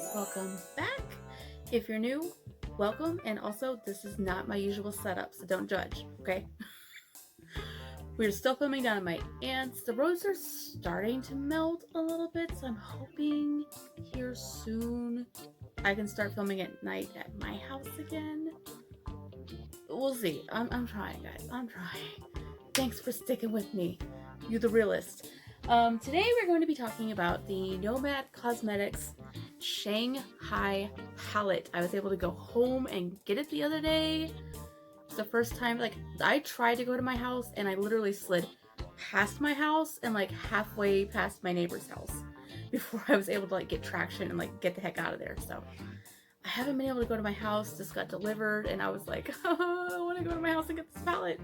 guys, welcome back. If you're new, welcome, and also this is not my usual setup, so don't judge, okay? We're still filming Dynamite, and the roads are starting to melt a little bit, so I'm hoping here soon I can start filming at night at my house again. We'll see. I'm trying, guys. I'm trying. Thanks for sticking with me. You're the realist. Today we're going to be talking about the Nomad Cosmetics Shanghai palette. I was able to go home and get it the other day. It's the first time, like, I tried to go to my house and I literally slid past my house and like halfway past my neighbor's house before I was able to like get traction and like get the heck out of there. So I haven't been able to go to my house. This got delivered and I was like, oh, I want to go to my house and get this palette.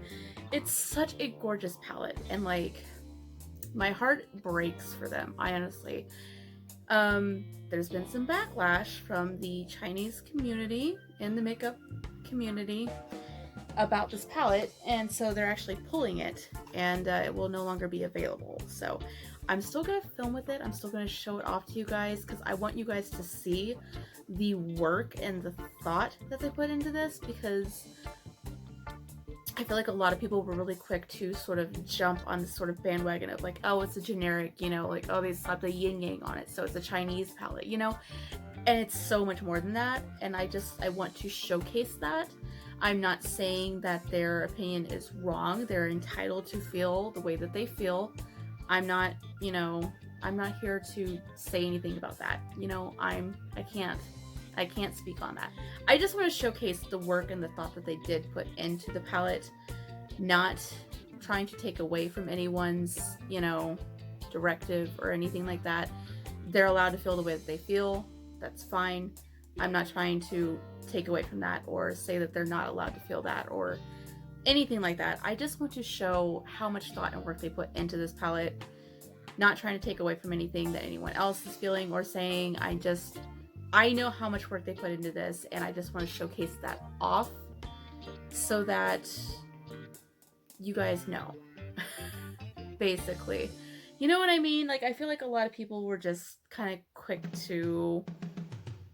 It's such a gorgeous palette and like my heart breaks for them. I honestly, there's been some backlash from the Chinese community and the makeup community about this palette, and so they're actually pulling it, and it will no longer be available. So I'm still gonna film with it. I'm still gonna show it off to you guys because I want you guys to see the work and the thought that they put into this, because I feel like a lot of people were really quick to sort of jump on this sort of bandwagon of like, oh, it's a generic, you know, like, oh, they slapped the yin yang on it, so it's a Chinese palette, you know? And it's so much more than that, and I want to showcase that. I'm not saying that their opinion is wrong. They're entitled to feel the way that they feel. I'm not, you know, I'm not here to say anything about that. You know, I can't speak on that. I just want to showcase the work and the thought that they did put into the palette, not trying to take away from anyone's, you know, directive or anything like that. They're allowed to feel the way that they feel. That's fine. I'm not trying to take away from that or say that they're not allowed to feel that or anything like that. I just want to show how much thought and work they put into this palette, not trying to take away from anything that anyone else is feeling or saying. I know how much work they put into this, and I just want to showcase that off so that you guys know. Basically. You know what I mean? Like, I feel like a lot of people were just kind of quick to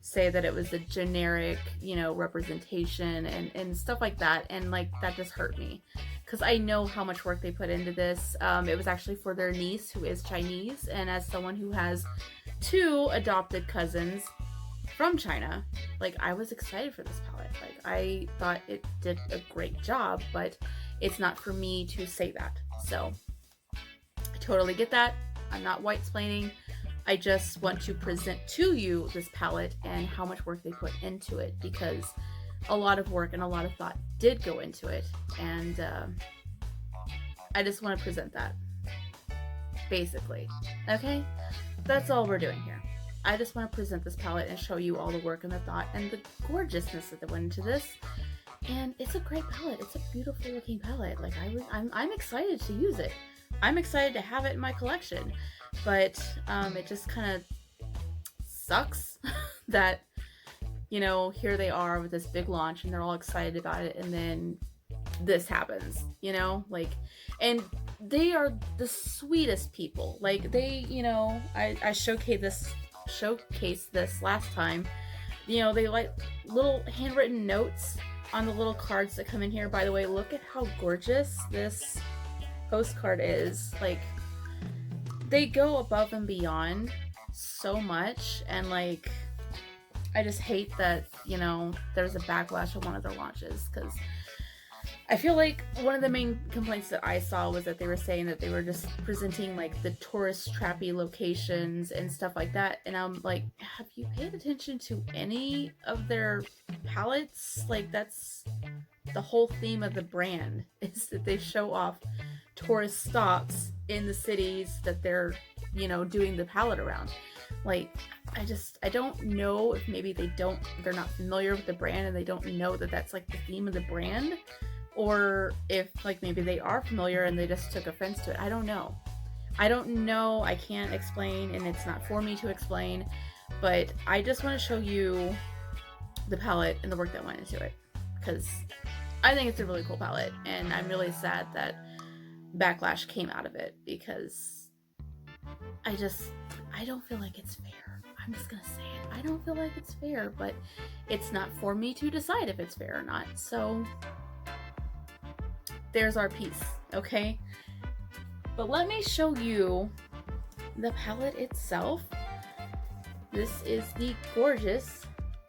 say that it was a generic, you know, representation and stuff like that, and like that just hurt me because I know how much work they put into this. It was actually for their niece who is Chinese, and as someone who has 2 adopted cousins from China, like, I was excited for this palette. Like, I thought it did a great job, but it's not for me to say that. So I totally get that. I'm not white-splaining. I just want to present to you this palette and how much work they put into it, because a lot of work and a lot of thought did go into it, and I just want to present that, basically. Okay? That's all we're doing here. I just want to present this palette and show you all the work and the thought and the gorgeousness that went into this. And it's a great palette. It's a beautiful looking palette. Like, I'm excited to use it. I'm excited to have it in my collection. But it just kind of sucks that, you know, here they are with this big launch and they're all excited about it, and then this happens, you know, like, and they are the sweetest people. Like, they, you know, I showcased this last time. You know, they like little handwritten notes on the little cards that come in here. By the way, look at how gorgeous this postcard is. Like, they go above and beyond so much, and like, I just hate that, you know, there's a backlash of one of their launches, because I feel like one of the main complaints that I saw was that they were saying that they were just presenting like the tourist trappy locations and stuff like that, and I'm like, have you paid attention to any of their palettes? Like, that's the whole theme of the brand, is that they show off tourist stops in the cities that they're, you know, doing the palette around. Like, I don't know if maybe they're not familiar with the brand and they don't know that that's like the theme of the brand, or if like maybe they are familiar and they just took offense to it. I don't know. I can't explain, and it's not for me to explain, but I just want to show you the palette and the work that went into it, because I think it's a really cool palette, and I'm really sad that backlash came out of it, because I don't feel like it's fair. I'm just gonna say it. I don't feel like it's fair, but it's not for me to decide if it's fair or not. So there's our piece, okay? But let me show you the palette itself. This is the gorgeous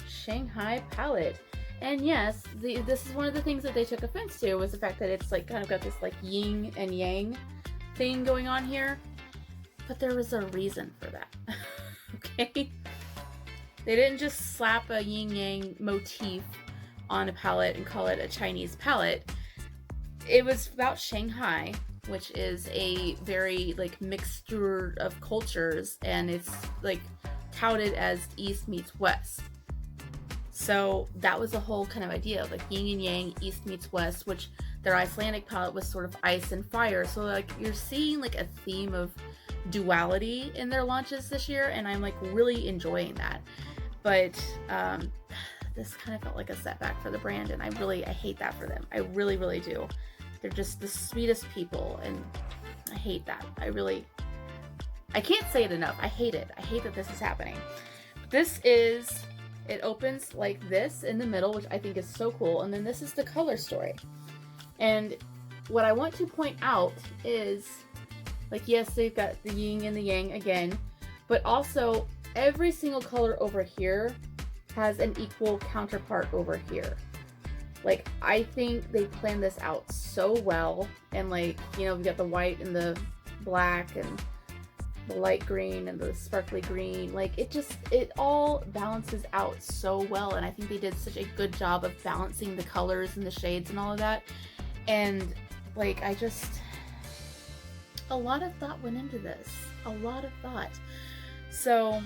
Shanghai palette. And yes, this is one of the things that they took offense to, was the fact that it's like kind of got this like yin and yang thing going on here. But there was a reason for that. Okay? They didn't just slap a yin yang motif on a palette and call it a Chinese palette. It was about Shanghai, which is a very like mixture of cultures, and it's like touted as East meets West. So that was the whole kind of idea of like yin and yang, East meets West, which their Icelandic palette was sort of ice and fire. So like you're seeing like a theme of duality in their launches this year, and I'm like really enjoying that. But this kind of felt like a setback for the brand, and I hate that for them. I really, really do. They're just the sweetest people, and I hate that. I can't say it enough. I hate it. I hate that this is happening. But it opens like this in the middle, which I think is so cool, and then this is the color story. And what I want to point out is, like, yes, they've got the yin and the yang again, but also every single color over here has an equal counterpart over here. Like, I think they planned this out so well, and like, you know, we got the white and the black and the light green and the sparkly green. Like, it all balances out so well, and I think they did such a good job of balancing the colors and the shades and all of that. And like, a lot of thought went into this. A lot of thought. So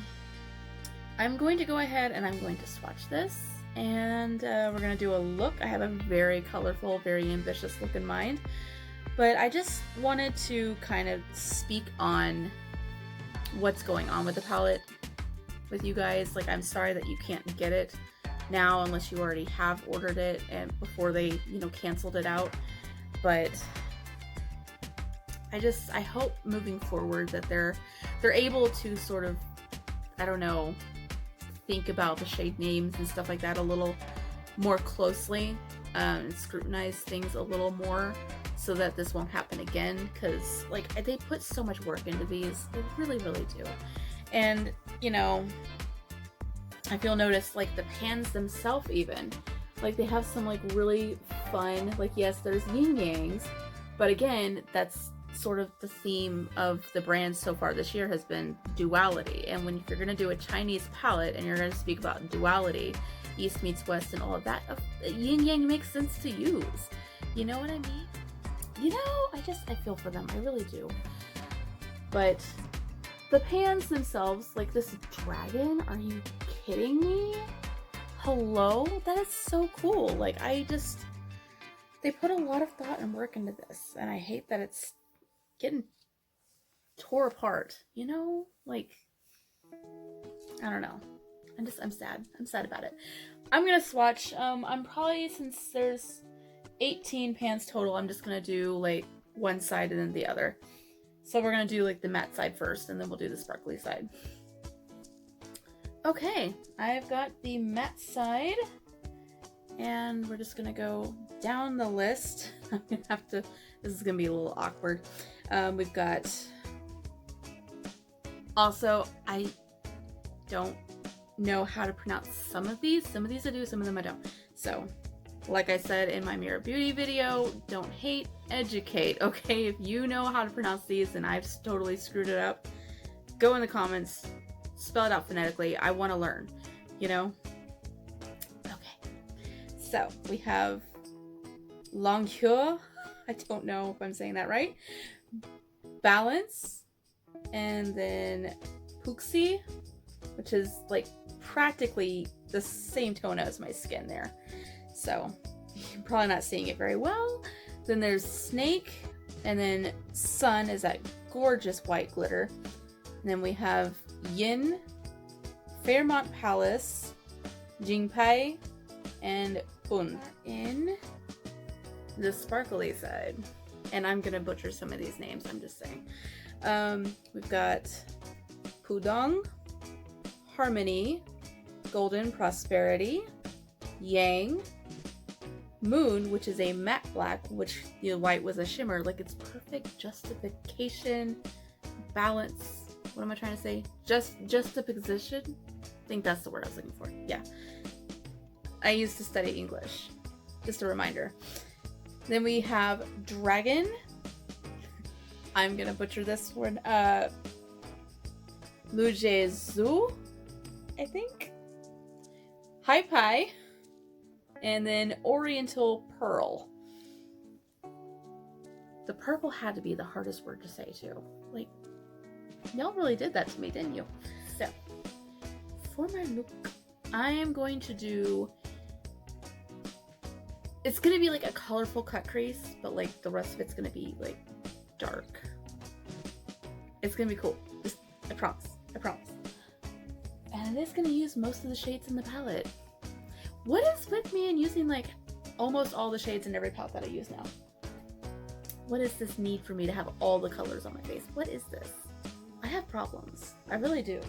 I'm going to go ahead and I'm going to swatch this, and we're going to do a look. I have a very colorful, very ambitious look in mind, but I just wanted to kind of speak on what's going on with the palette with you guys. Like, I'm sorry that you can't get it now unless you already have ordered it and before they, you know, canceled it out. But I hope moving forward that they're able to sort of, I don't know, think about the shade names and stuff like that a little more closely, and scrutinize things a little more so that this won't happen again, because like, they put so much work into these. They really, really do. And, you know, if you'll notice, like, the pans themselves even, like, they have some like really fun, like, yes, there's yin yangs, but again, that's sort of the theme of the brand so far this year has been duality. And when you're going to do a Chinese palette and you're going to speak about duality, East meets West and all of that, yin yang makes sense to use. You know what I mean? You know, I feel for them. I really do. But the pans themselves, like this dragon, are you kidding me? Hello? That is so cool. Like, they put a lot of thought and work into this, and I hate that it's getting tore apart, you know? Like, I don't know. I'm sad. I'm sad about it. I'm gonna swatch. I'm probably, since there's 18 pans total, I'm just gonna do like one side and then the other. So we're gonna do like the matte side first, and then we'll do the sparkly side. Okay, I've got the matte side, and we're just gonna go down the list. I'm gonna have to, this is gonna be a little awkward. We've got, also, I don't know how to pronounce some of these. Some of these I do, some of them I don't. So, like I said in my Mirror Beauty video, don't hate, educate, okay? If you know how to pronounce these and I've totally screwed it up, go in the comments, spell it out phonetically. I want to learn, you know? Okay. So, we have Longhua, I don't know if I'm saying that right, Balance, and then Puxi, which is like practically the same tone as my skin there. So you're probably not seeing it very well. Then there's Snake, and then Sun is that gorgeous white glitter. And then we have Yin, Fairmont Palace, Jingpai, and Un in the sparkly side. And I'm gonna butcher some of these names, I'm just saying. We've got Pudong, Harmony, Golden Prosperity, Yang, Moon, which is a matte black, which the white was a shimmer. Like, it's perfect justification, balance. What am I trying to say? Juxtaposition? I think that's the word I was looking for. Yeah. I used to study English. Just a reminder. Then we have Dragon. I'm gonna butcher this one. Mujezu, I think. Hi Pi. And then Oriental Pearl. The purple had to be the hardest word to say too. Like, y'all really did that to me, didn't you? So, for my look, I am going to do... It's gonna be like a colorful cut crease, but like the rest of it's gonna be like dark. It's gonna be cool. Just, I promise. I promise. And it is gonna use most of the shades in the palette. What is with me and using like almost all the shades in every palette that I use now? What is this need for me to have all the colors on my face? What is this? I have problems. I really do.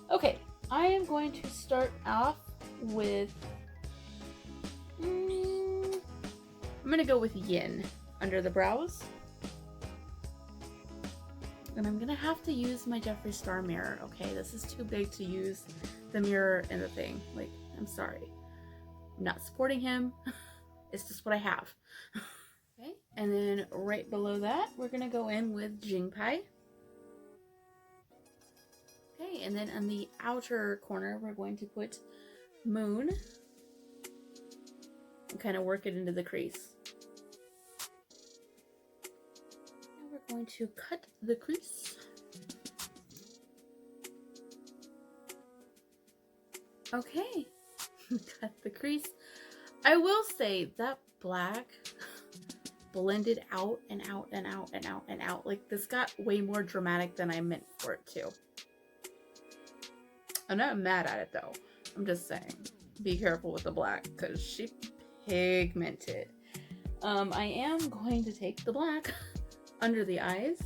Okay, I am going to start off with... I'm gonna go with Yin under the brows. And I'm gonna have to use my Jeffree Star mirror, okay? This is too big to use the mirror and the thing. Like, I'm sorry. I'm not supporting him. It's just what I have. Okay, and then right below that, we're gonna go in with Jingpai. Okay, and then on the outer corner, we're going to put Moon. And kind of work it into the crease. Going to cut the crease. Okay, cut the crease. I will say that black blended out and out and out and out and out. Like, this got way more dramatic than I meant for it to. I'm not mad at it though. I'm just saying, be careful with the black because she pigmented. I am going to take the black under the eyes.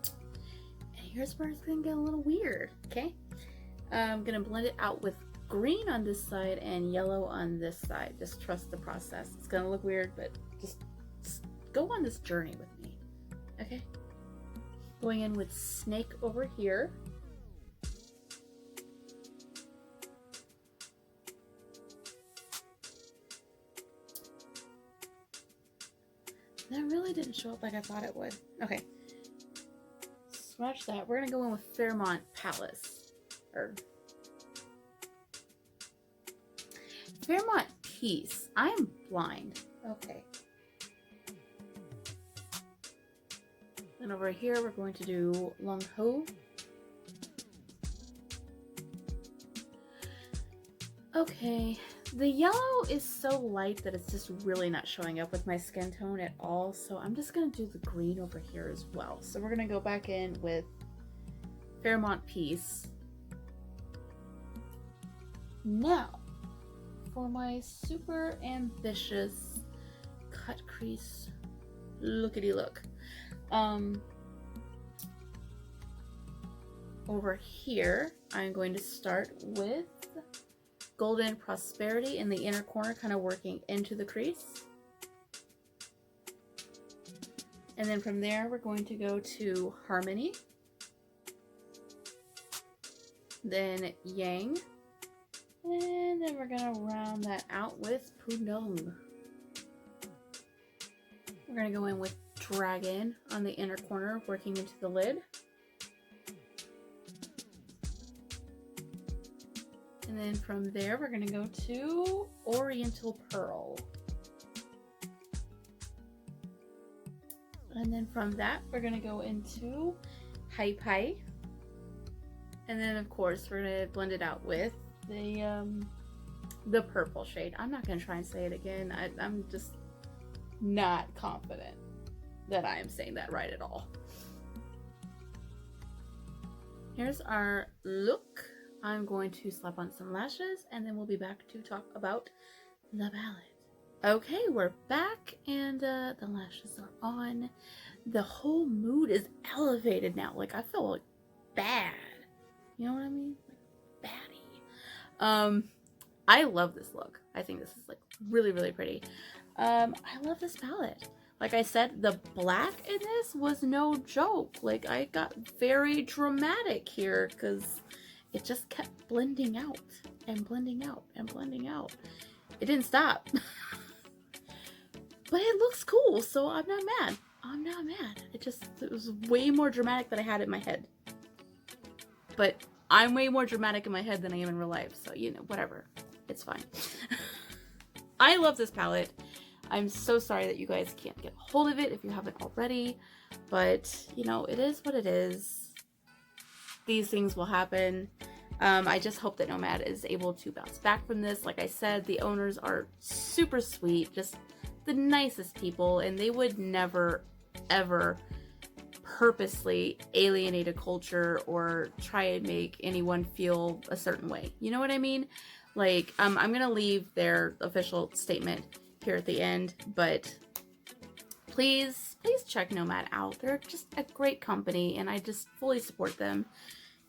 And here's where it's gonna get a little weird, okay? I'm gonna blend it out with green on this side and yellow on this side. Just trust the process. It's gonna look weird, but just go on this journey with me, okay? Going in with Snake over here. That really didn't show up like I thought it would. Okay. Swatch that. We're going to go in with Fairmont Palace. Or Fairmont Peace. I am blind. Okay. Then over here, we're going to do Long Ho. Okay. The yellow is so light that it's just really not showing up with my skin tone at all. So I'm just going to do the green over here as well. So we're going to go back in with Fairmont Peace. Now, for my super ambitious cut crease, lookity look. Over here, I'm going to start with Golden Prosperity in the inner corner, kind of working into the crease. And then from there, we're going to go to Harmony. Then Yang. And then we're going to round that out with Pudong. We're going to go in with Dragon on the inner corner, working into the lid. And then from there, we're going to go to Oriental Pearl. And then from that, we're going to go into Hai Pai. And then, of course, we're going to blend it out with the purple shade. I'm not going to try and say it again. I'm just not confident that I am saying that right at all. Here's our look. I'm going to slap on some lashes and then we'll be back to talk about the palette. Okay, we're back, and the lashes are on. The whole mood is elevated now. Like, I feel like bad. You know what I mean? Like, baddie. I love this look. I think this is like really, really pretty. I love this palette. Like I said, the black in this was no joke. Like, I got very dramatic here because it just kept blending out and blending out and blending out. It didn't stop. But it looks cool, so I'm not mad. I'm not mad. It was way more dramatic than I had in my head. But I'm way more dramatic in my head than I am in real life, so, you know, whatever. It's fine. I love this palette. I'm so sorry that you guys can't get a hold of it if you haven't already, but, you know, it is what it is. These things will happen. I just hope that Nomad is able to bounce back from this. Like I said, the owners are super sweet, just the nicest people, and they would never, ever purposely alienate a culture or try and make anyone feel a certain way. You know what I mean? Like, I'm gonna leave their official statement here at the end, but please check Nomad out. They're just a great company, and I just fully support them.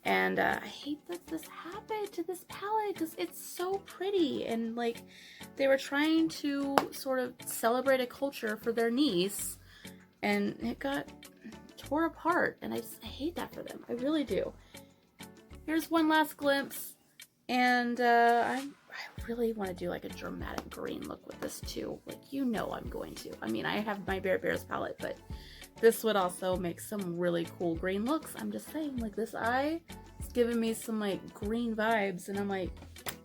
And I hate that this happened to this palette because it's so pretty, and like they were trying to sort of celebrate a culture for their niece, and it got tore apart, and I hate that for them. I really do. Here's one last glimpse, and I really want to do like a dramatic green look with this too. Like, you know I'm going to. I mean, I have my Bare Bears palette, but this would also make some really cool green looks. I'm just saying, like, this eye is giving me some like green vibes, and I'm like,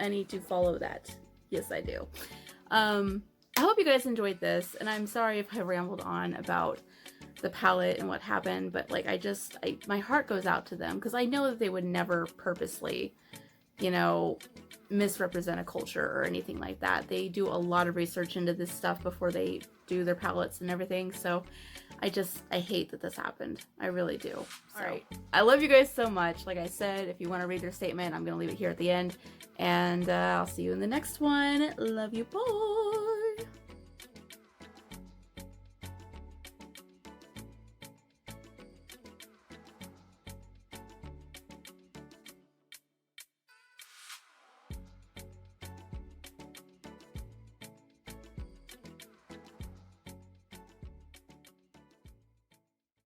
I need to follow that. Yes, I do. I hope you guys enjoyed this, and I'm sorry if I rambled on about the palette and what happened, but like my heart goes out to them because I know that they would never purposely, you know, misrepresent a culture or anything like that. They do a lot of research into this stuff before they do their palettes and everything, so I hate that this happened. I really do. So, alright. I love you guys so much. Like I said, if you want to read their statement, I'm going to leave it here at the end. And I'll see you in the next one. Love you, bye!